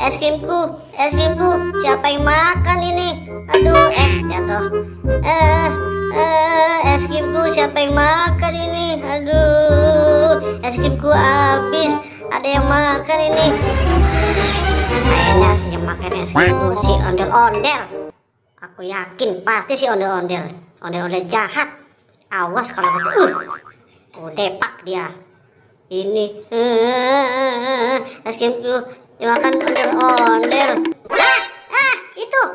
es krimku, siapa yang makan ini? Aduh, jatuh. Es krimku, siapa yang makan ini? Aduh, es krimku habis. Ada yang makan ini. Kayaknya yang makan es krimku si ondel-ondel. Aku yakin pasti si ondel-ondel. Ondel-ondel jahat. Awas kalau gitu. Depak dia. Ini es krimku dimakan ondel-ondel.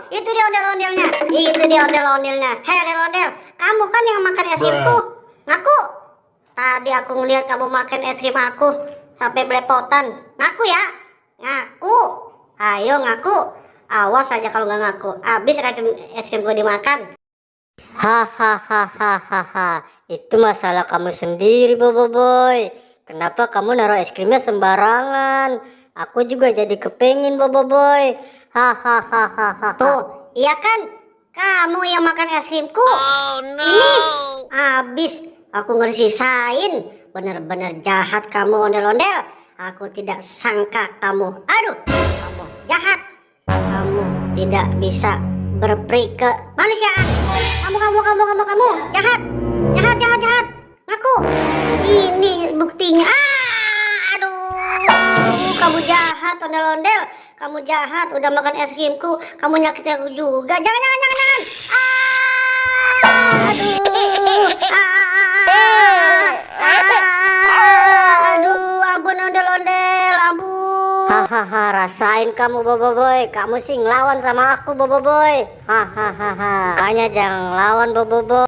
Itu dia ondel-ondelnya. Itu dia ondel-ondelnya. Hei ondel-ondel, kamu kan yang makan es krimku. Ngaku. Tadi aku ngeliat kamu makan es krim aku sampai belepotan. Ngaku ya. Ngaku. Ayo ngaku. Awas aja kalau nggak ngaku. Habis es krimku dimakan. Hahaha, itu masalah kamu sendiri, Boboiboy. Kenapa kamu naruh es krimnya sembarangan? Aku juga jadi kepengin, Boboiboy. Hahaha. Tuh, iya kan? Kamu yang makan es krimku. Oh, no. Ini habis aku ngesisain. Bener-bener jahat kamu ondel-ondel. Aku tidak sangka kamu. Aduh, kamu jahat. Kamu tidak bisa berperi ke manusiaan. Kamu jahat. Jahat. Ngaku. Ini buktinya. Aduh, kamu jahat ondel-ondel. Kamu jahat udah makan es krimku. Kamu nyakitin aku juga. Jangan. Aduh, ampun ondel-ondel, ampun. Hahaha, rasain kamu, Boboiboy. Kamu sih ngelawan sama aku, Boboiboy. Hahaha. Makanya jangan lawan, Boboiboy.